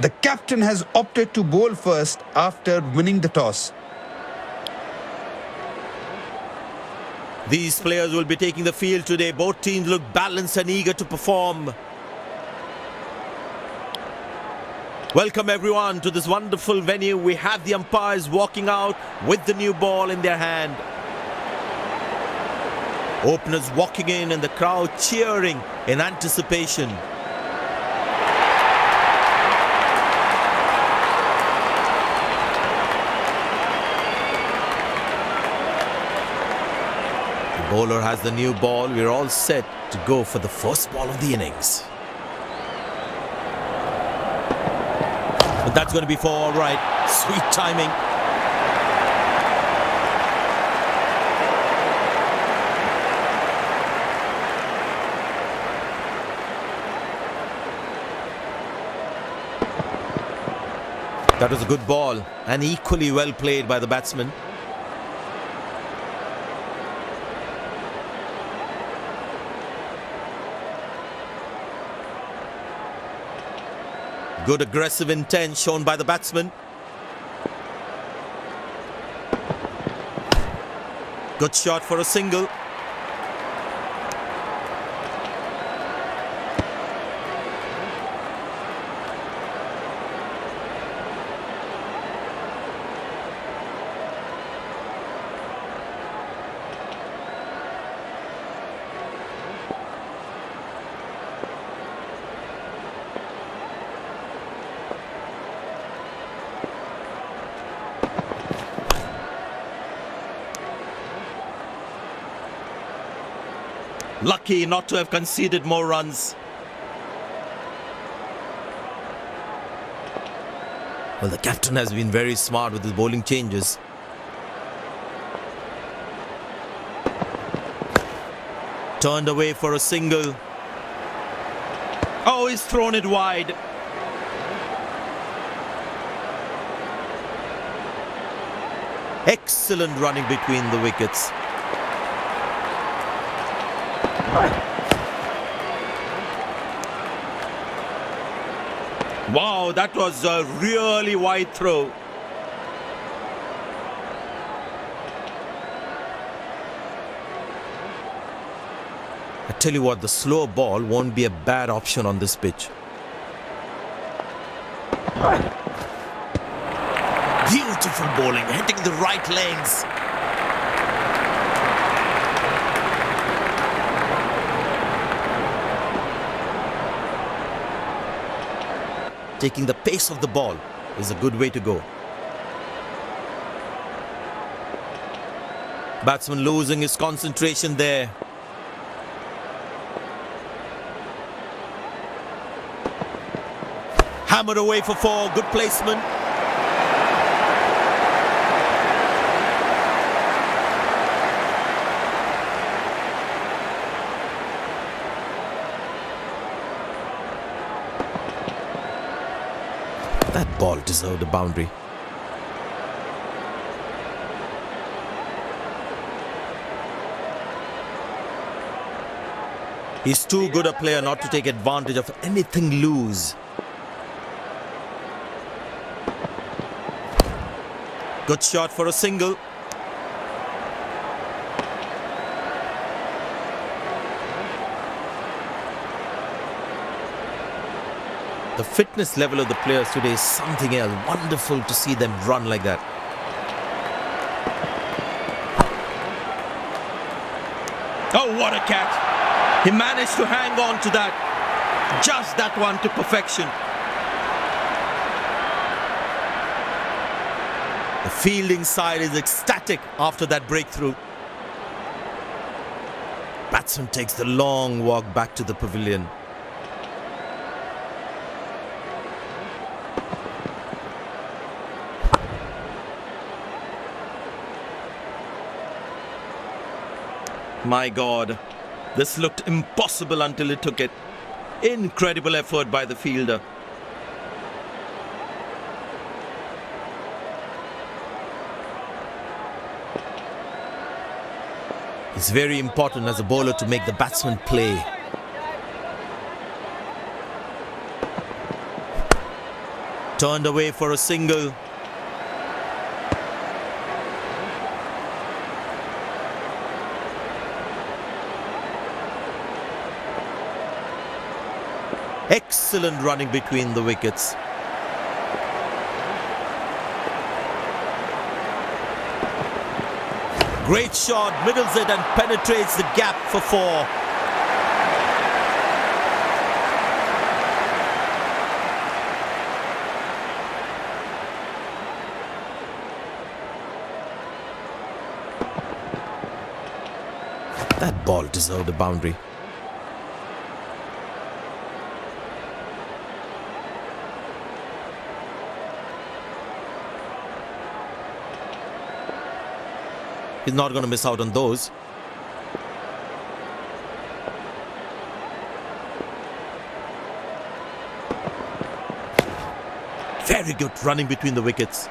The captain has opted to bowl first after winning the toss. These players will be taking the field today. Both teams look balanced and eager to perform. Welcome everyone to this wonderful venue. We have the umpires walking out with the new ball in their hand. Openers walking in and the crowd cheering in anticipation. The bowler has the new ball. We're all set to go for the first ball of the innings. But that's going to be for all right. Sweet timing. That was a good ball and equally well played by the batsman. Good aggressive intent shown by the batsman. Good shot for a single. Lucky not to have conceded more runs. Well, the captain has been very smart with his bowling changes. Turned away for a single. Oh, he's thrown it wide. Excellent running between the wickets. Wow, that was a really wide throw. I tell you what, the slow ball won't be a bad option on this pitch. Beautiful bowling, hitting the right legs. Taking the pace of the ball is a good way to go. Batsman losing his concentration there. Hammered away for four. Good placement. That ball deserved a boundary. He's too good a player not to take advantage of anything loose. Good shot for a single. The fitness level of the players today is something else. Wonderful to see them run like that. Oh, what a catch. He managed to hang on to that. Just that one to perfection. The fielding side is ecstatic after that breakthrough. Batsman takes the long walk back to the pavilion. My God, this looked impossible until it took it. Incredible effort by the fielder. It's very important as a bowler to make the batsman play. Turned away for a single. Excellent running between the wickets. Great shot, middles it and penetrates the gap for 4. That ball deserved a boundary. He's not going to miss out on those. Very good running between the wickets.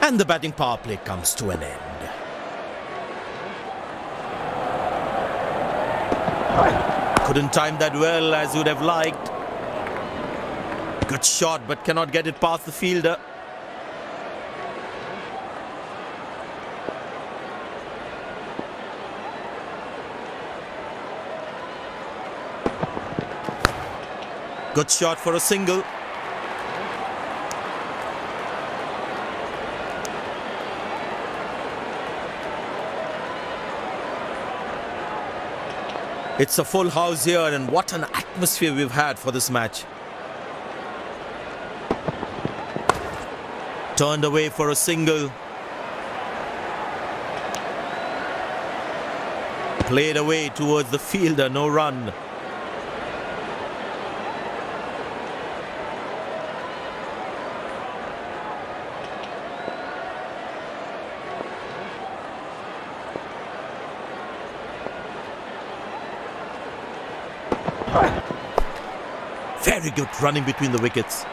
And the batting power play comes to an end. Couldn't time that well as you'd have liked. Good shot, but cannot get it past the fielder. Good shot for a single. It's a full house here, and what an atmosphere we've had for this match. Turned away for a single. Played away towards the fielder, no run. Very good running between the wickets.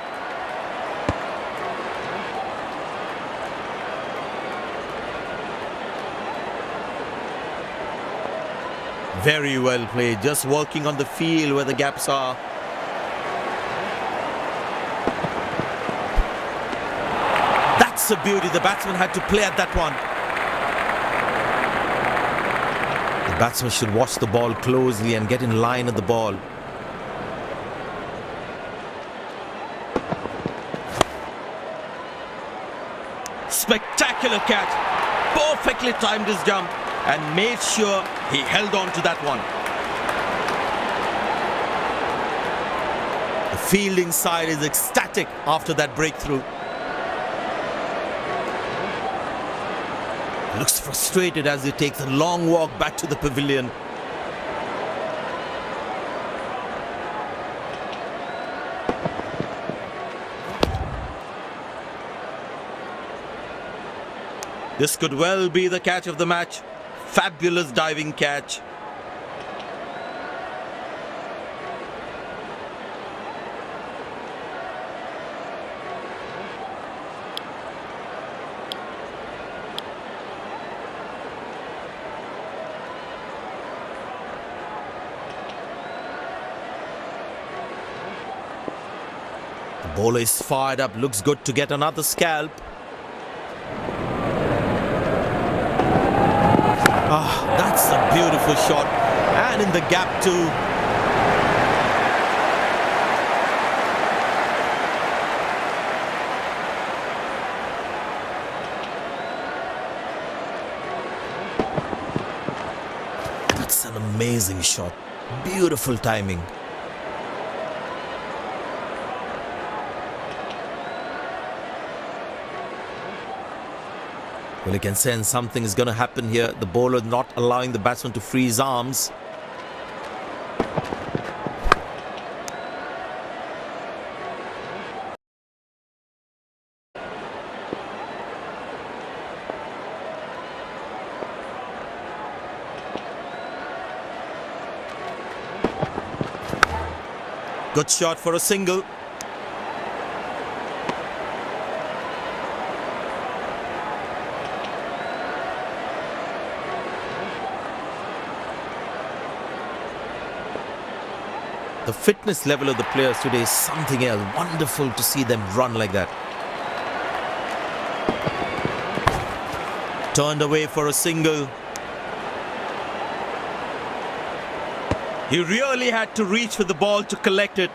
Very well played, just working on the field where the gaps are. That's a beauty. The batsman had to play at that one. The batsman should watch the ball closely and get in line at the ball. Spectacular catch. Perfectly timed his jump and made sure he held on to that one. The fielding side is ecstatic after that breakthrough. Looks frustrated as he takes a long walk back to the pavilion. This could well be the catch of the match. Fabulous diving catch. The bowler is fired up, looks good to get another scalp. That's a beautiful shot, and in the gap too. That's an amazing shot. Beautiful timing. Well, you can sense something is going to happen here. The bowler not allowing the batsman to free his arms. Good shot for a single. The fitness level of the players today is something else. Wonderful to see them run like that. Turned away for a single. He really had to reach for the ball to collect it.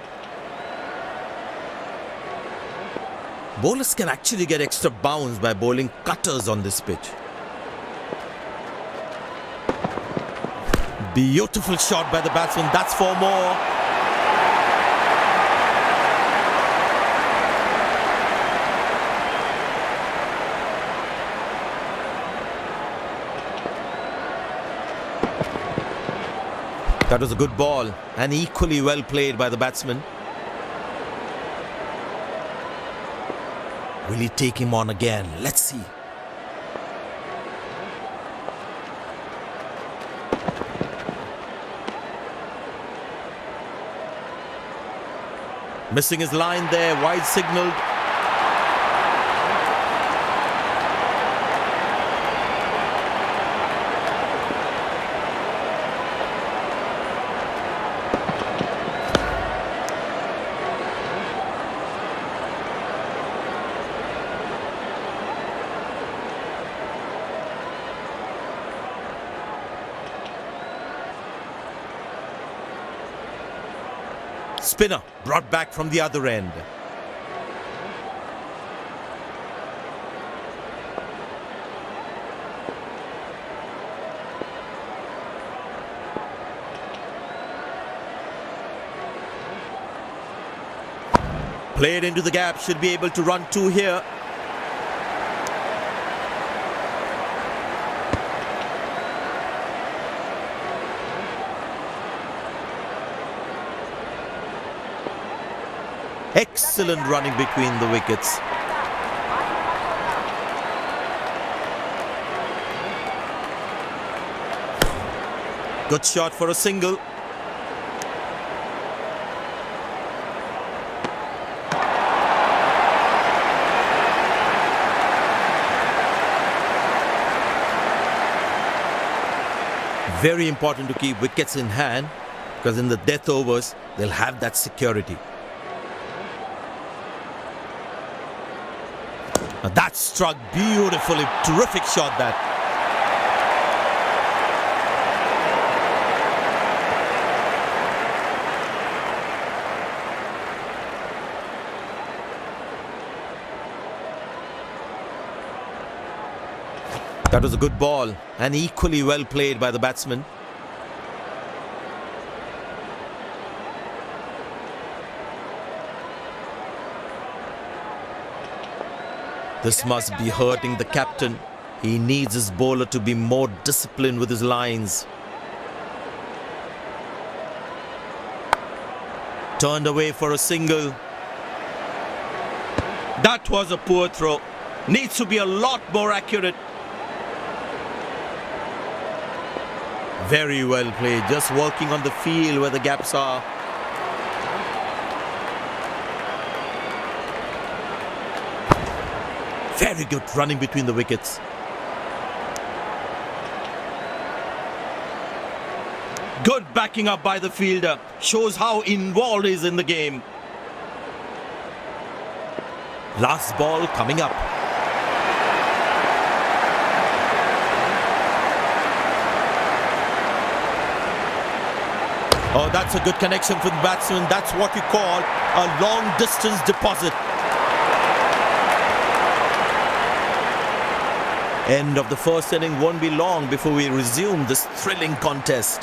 Bowlers can actually get extra bounce by bowling cutters on this pitch. Beautiful shot by the batsman. That's 4 more. That was a good ball and equally well played by the batsman. Will he take him on again? Let's see. Missing his line there, wide signalled. Spinner brought back from the other end. Played into the gap, should be able to run 2 here. Excellent running between the wickets. Good shot for a single. Very important to keep wickets in hand, because in the death overs, they'll have that security. Now that struck beautifully. Terrific shot that. That was a good ball and equally well played by the batsman. This must be hurting the captain. He needs his bowler to be more disciplined with his lines. Turned away for a single. That was a poor throw. Needs to be a lot more accurate. Very well played. Just working on the field where the gaps are. Very good running between the wickets. Good backing up by the fielder. Shows how involved he is in the game. Last ball coming up. Oh, that's a good connection for the batsman. That's what we call a long distance deposit. End of the first inning won't be long before we resume this thrilling contest.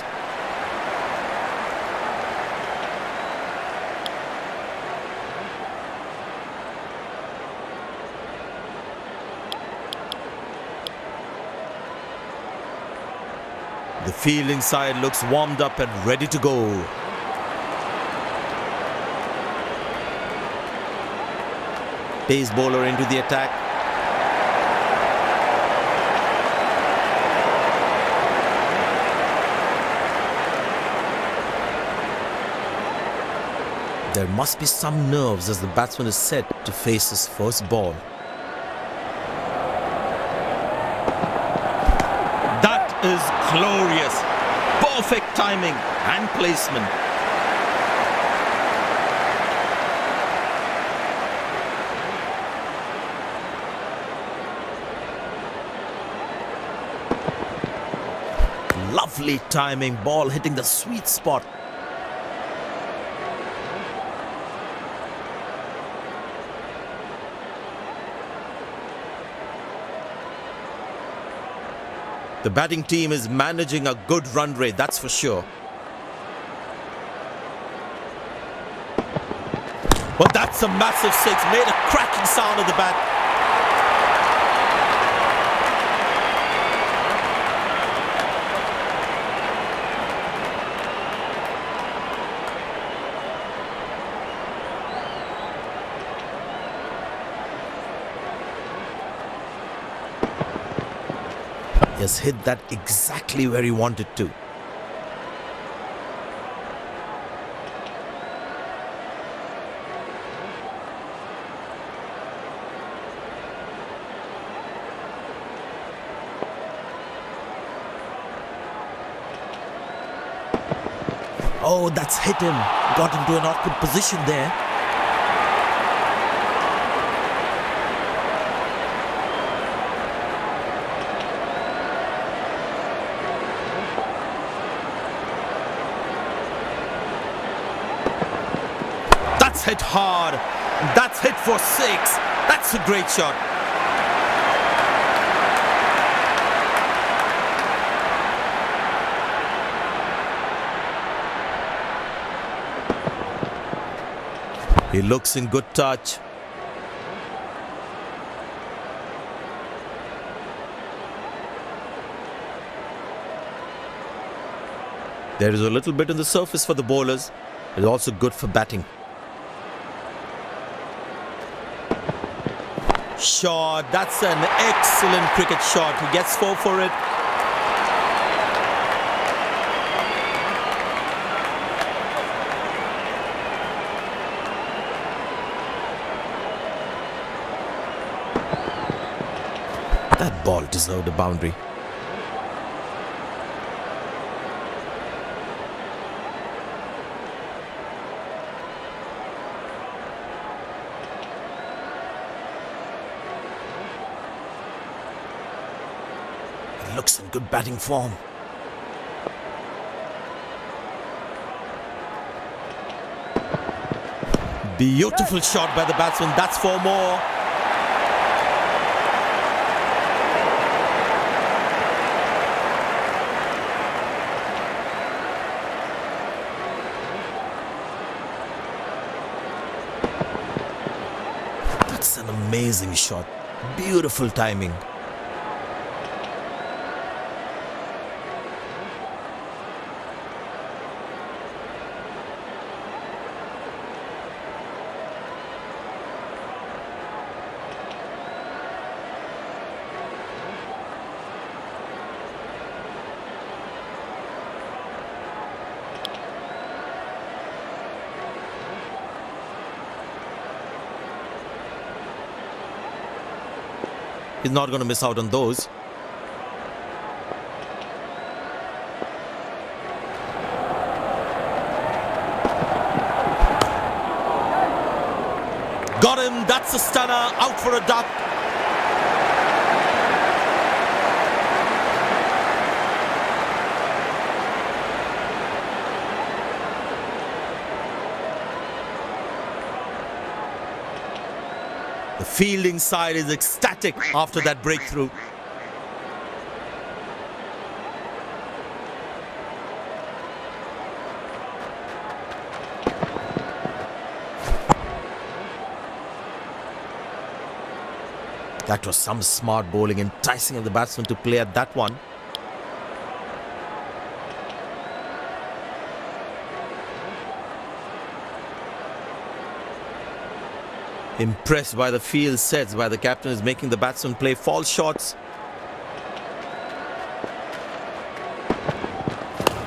The fielding side looks warmed up and ready to go. Pace bowler into the attack. There must be some nerves as the batsman is set to face his first ball. That is glorious. Perfect timing and placement. Lovely timing, ball hitting the sweet spot. The batting team is managing a good run rate, that's for sure. Well, that's a massive six, made a cracking sound at the bat. He has hit that exactly where he wanted to. Oh, that's hit him. Got into an awkward position there. That's hit hard. That's hit for six. That's a great shot. He looks in good touch. There is a little bit on the surface for the bowlers. It's also good for batting. Shot. That's an excellent cricket shot. He gets 4 for it. That ball deserved a boundary. He looks in good batting form. Beautiful shot by the batsman. That's 4 more. That's an amazing shot. Beautiful timing. He's not going to miss out on those. Got him. That's a stunner. Out for a duck. The fielding side is ecstatic after that breakthrough. That was some smart bowling, enticing of the batsman to play at that one. Impressed by the field sets by the captain is making the batsman play false shots.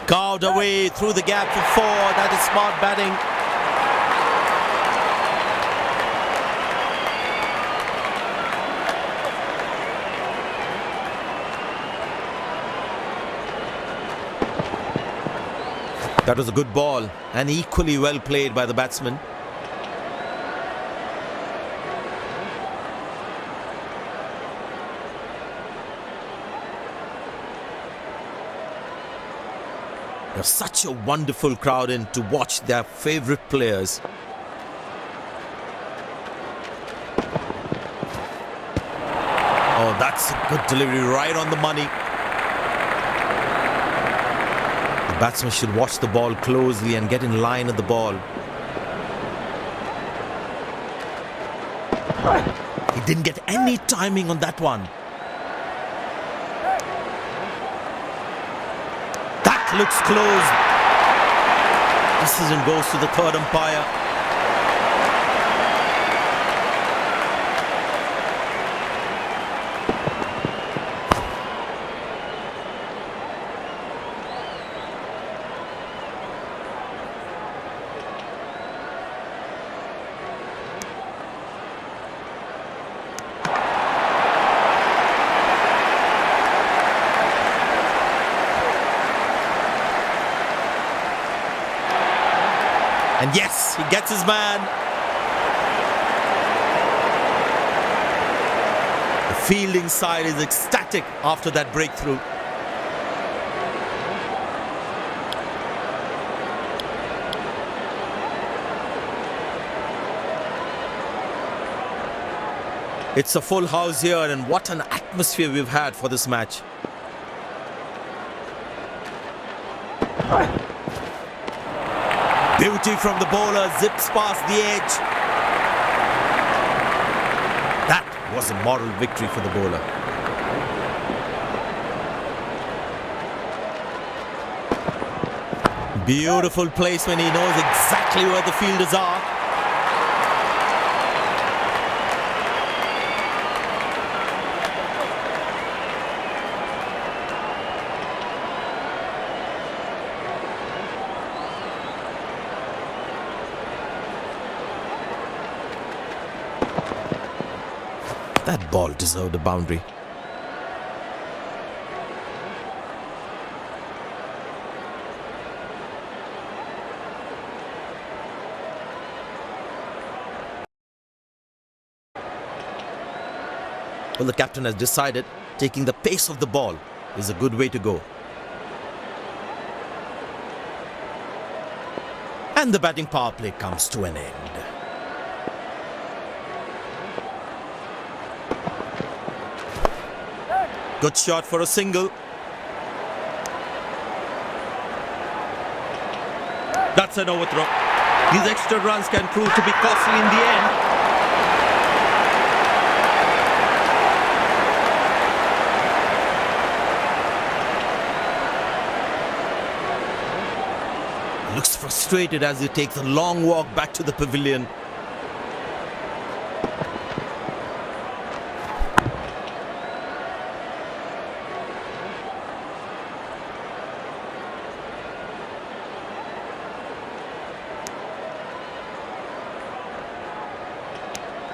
Carved away through the gap for 4. That is smart batting. That was a good ball and equally well played by the batsman. There's such a wonderful crowd in to watch their favourite players. Oh, that's a good delivery, right on the money. The batsman should watch the ball closely and get in line at the ball. He didn't get any timing on that one. That looks close. Decision goes to the third umpire. And yes, he gets his man. The fielding side is ecstatic after that breakthrough. It's a full house here, and what an atmosphere we've had for this match. Beauty from the bowler, zips past the edge. That was a moral victory for the bowler. Beautiful placement, he knows exactly where the fielders are. That ball deserved a boundary. Well, the captain has decided taking the pace of the ball is a good way to go. And the batting power play comes to an end. Good shot for a single. That's an overthrow. These extra runs can prove to be costly in the end. Looks frustrated as he takes a long walk back to the pavilion.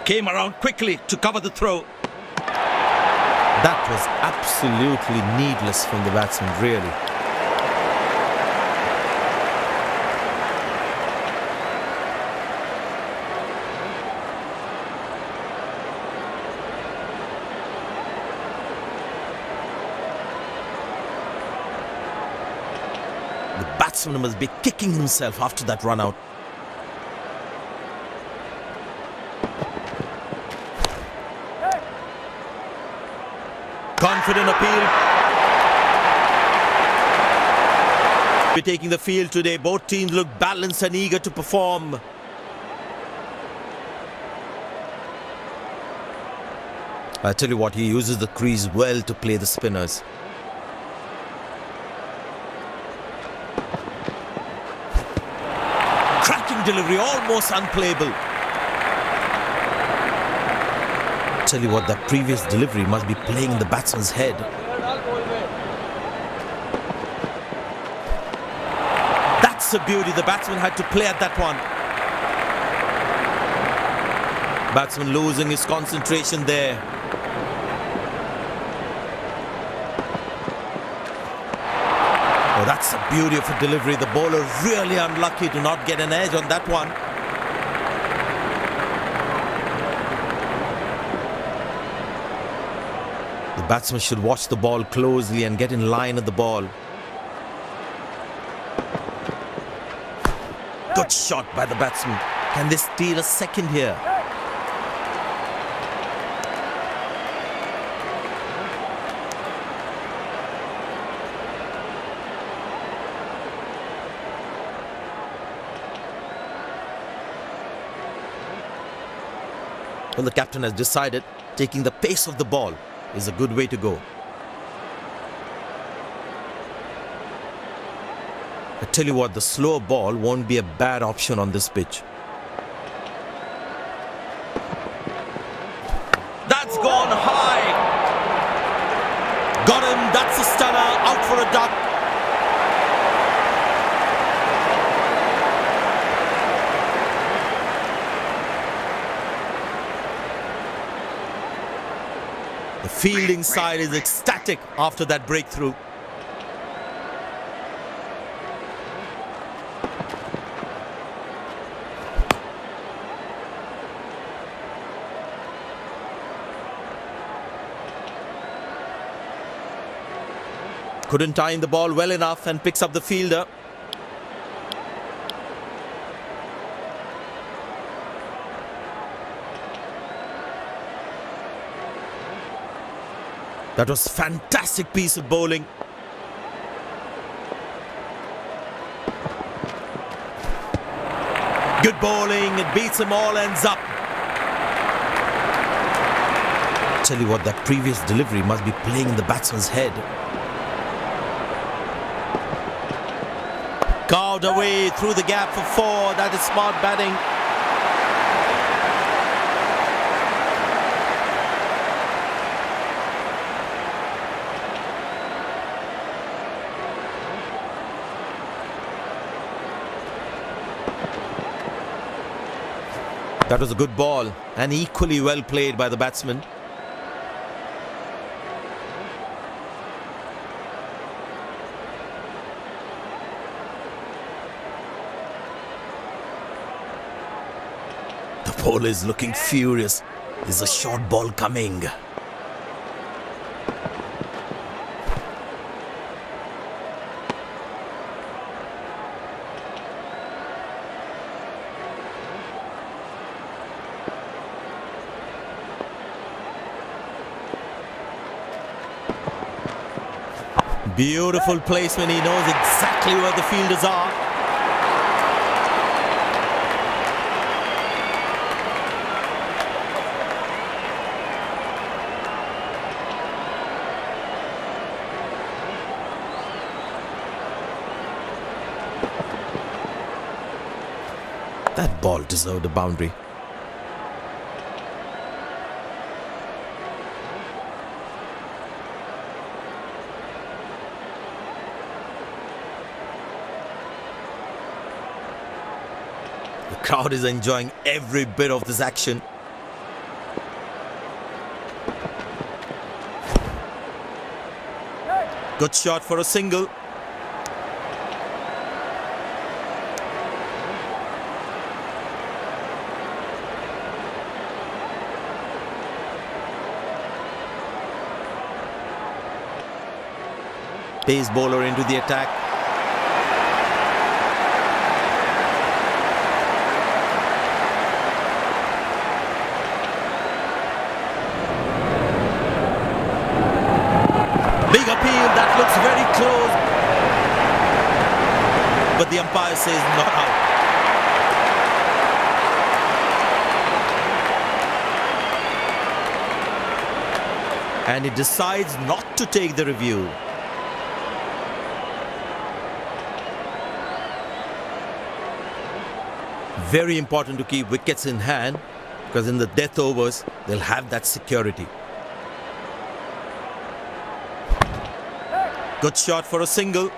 Came around quickly to cover the throw. That was absolutely needless from the batsman, really. The batsman must be kicking himself after that run out. Confident appeal. We're taking the field today. Both teams look balanced and eager to perform. I tell you what, he uses the crease well to play the spinners. Cracking delivery, almost unplayable. Tell you what, that previous delivery must be playing in the batsman's head. That's a beauty. The batsman had to play at that one. Batsman losing his concentration there. Oh, That's a beautiful delivery. The bowler really unlucky to not get an edge on that one. The batsman should watch the ball closely and get in line at the ball. Good shot by the batsman. Can they steal a second here? Well, the captain has decided taking the pace of the ball is a good way to go. I tell you what, the slower ball won't be a bad option on this pitch. That's gone high. Got him. That's a stunner. Out for a duck. The fielding side is ecstatic after that breakthrough. Couldn't time the ball well enough and picks up the fielder. That was fantastic piece of bowling. Good bowling, it beats them all, ends up. Tell you what, that previous delivery must be playing in the batsman's head. Carved away through the gap for 4. That is smart batting. That was a good ball and equally well played by the batsman. The bowler is looking furious. Is a short ball coming? Beautiful placement. He knows exactly where the fielders are. That ball deserved a boundary. The crowd is enjoying every bit of this action. Good shot for a single. Pace bowler into the attack. Big appeal, that looks very close. But the umpire says not out. And he decides not to take the review. Very important to keep wickets in hand, because in the death overs, they'll have that security. Good shot for a single.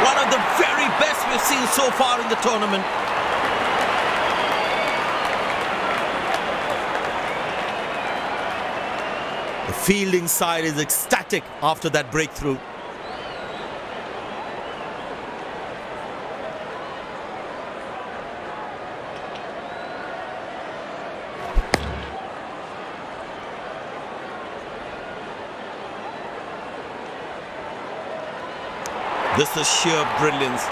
One of the very best we've seen so far in the tournament. The fielding side is ecstatic after that breakthrough. This is sheer brilliance.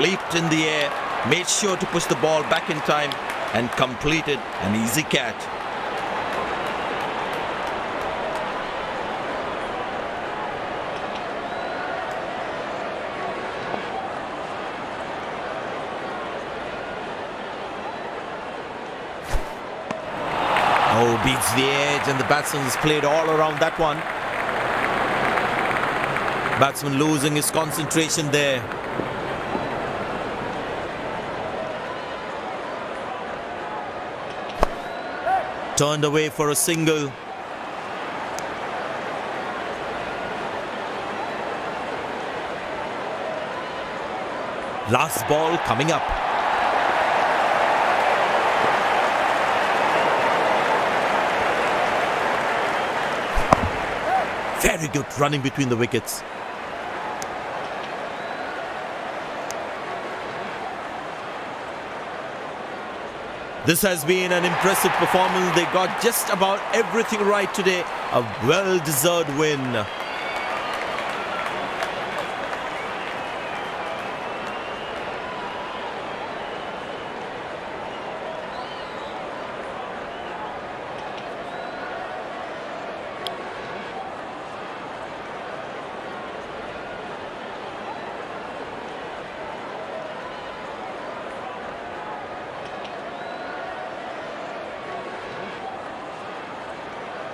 Leaped in the air, made sure to push the ball back in time and completed an easy catch. Oh, beats the edge and the batsman has played all around that one. Batsman losing his concentration there. Turned away for a single. Last ball coming up. Very good running between the wickets. This has been an impressive performance. They got just about everything right today. A well-deserved win.